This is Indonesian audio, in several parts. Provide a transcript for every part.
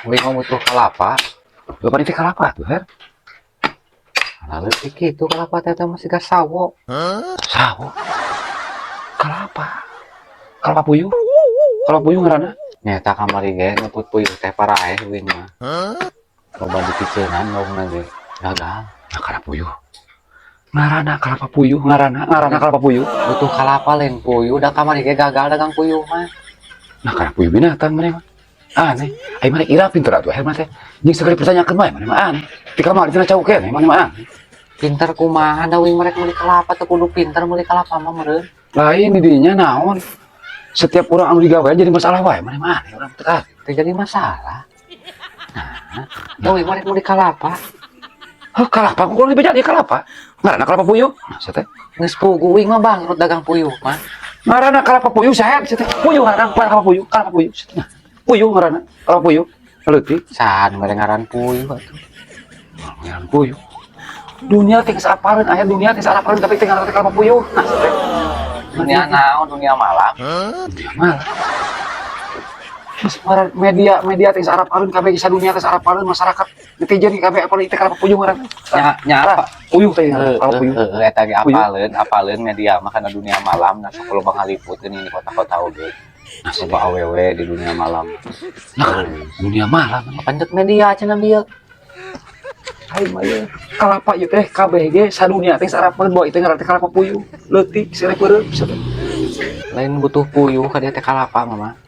Uing ngomong tuh kalapa. Bapak itu kalapa tuh, Her? Lalu itu kalapa teh masih gak sawo. Sawo. Kalapa. Kalapa puyuh. Kalapa puyuh ngaranna. Nyata kamari ge ngeput puyuh teh paraeh uing mah. Loba dipiceunan laukna ge gagal. Nah, kalapa puyuh. Ngaranna kalapa puyuh, ngaranna kalapa puyuh. Butuh kalapa lain puyuh, da kamari ge gagal dagang puyuh mah. Nah, kalapa puyuh binatang mana mah. Aneh. Ai mana ira pinter atuh, Her mah teh. Jeung segala pertanyakeun bae mana mah aneh. Ti kamari cenah cau keneh mana mah aneh. Pinter kumaha da uing merek meuli kalapa teu kudu pinter meuli kalapa mah meureun. Lain di dinya naon? Setiap orang anu digawe jadi masalah wae mana mah aneh urang teu Teu jadi masalah. Nah, da uing merek meuli kalapa. Heuh kalapa kok lebih jadi kalapa. Ngaranna kalapa puyuh. Nah, saya teh. Geus pugu uing mah bangkrut dagang puyuh mah. Ngaranna kalapa puyuh saha saya teh. Puyuh ngaranna kalapa puyuh, kalapa puyuh. Nah, puyuh ngaranna kalapa puyuh. Leutik. Saan mere ngaran puyuh atuh. Ngaran puyuh. Dunia teh sapareun aya dunia teh sapareun tapi teh ngaranna kalapa puyuh. Nah, saya teh. Dunia naon dunia malam. Dunia malah. Terus media teh sapareun kabeh sadunia teh sapareun masyarakat netizen kabeh apa teh kalapa puyuh ngaranna. Nya apa? Puyuh teh kalapa puyuh. Eta ge apaleun media mah kana dunia malam na sok loba ngaliputkeun ini kota-kota oge. Nah, coba awewe di dunia malam. Nah, dunia malam. Pandek media cenah bieu. Hai maya kalapa ieu teh kabeh ge sadunia teh sarapan bawa itu ngaranna teh kalapa puyuh leutik serepeureun bisa teh. Lain butuh puyuh ka dieu teh kalapa mama.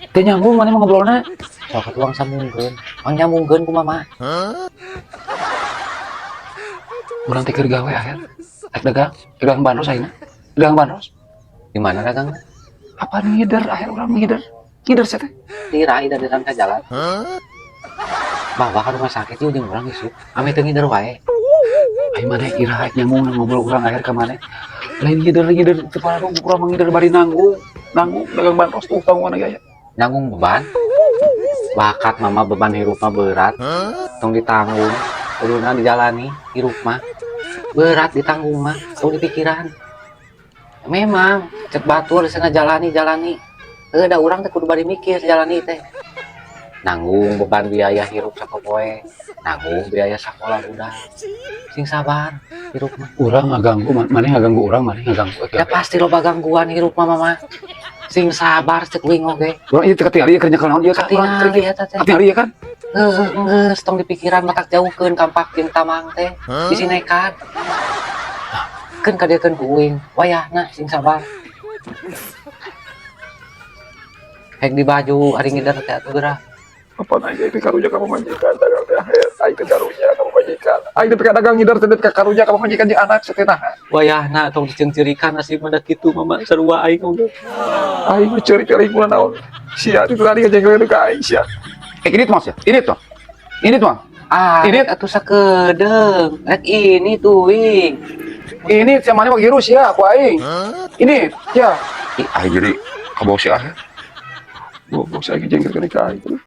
Teh nyambung mana mah ngobrolna. Sok tuang sambungkeun. Mang nyambungkeun ku mama. Urang teh keur gawe akhir. Rek dagang banros ayeuna. Dagang banros. Di mana dagangna? Apa ngider akhir urang ngider. Ngider sia teh. Tirai da dalam ka jalan. Bawa ka rumah sakit ieu jeung urang isuk. Ame teu ngider wae. Ai mana ira nyambung ngobrol urang akhir ka mana. Lain ngider teu parah urang ngider bari nanggung dagang banros tuh tanggungan aya. Nanggung beban. Bakat mama beban hirup mah berat. Tong ditanggung. Kuduna dijalani hirup mah. Berat ditanggung mah, tong dipikiran. Memang cek batur sana jalani. Da urang teh kudu bari mikir jalani teh. Nanggung beban biaya hirup sapopoe, nanggung biaya sekolah budak. Sing sabar hirup mah. Urang ngaganggu maneh ngaganggu urang maneh ngaganggu. Ya pasti loba gangguan hirup mah mama. Sing sabar cek wing oge. Urang ieu teh katingali kerja kalau naon ieu kan. Katingali eta teh. Katingali kan. Geus tong dipikiran matak jauhkeun kampak jeung tamang teh. Bisi nekat. Keun kadekeun ku uing, wayahna sing sabar. Hek di baju ari ngider teh atuh geura. Apa aja itu karunya kamu majikan dagang teh ai teh karunya kamu majikan ai teh dagang ngider teh ka karunya kamu majikan jeung anak sateunaha Wayahna tong diceungceurikan asli mah kitu mama sarua aing oge. ai mah ceuri-ceuri kumaha naon sia itu tadi ngajengkeun ka ai sia ini tuh mas ya ini tuh Ini atuh sakedeung rek ini tuh wing. Ini sama mana virus ya aku aing ini ya ai jadi kabawa si ah bawa saya ngajengkeun ka ai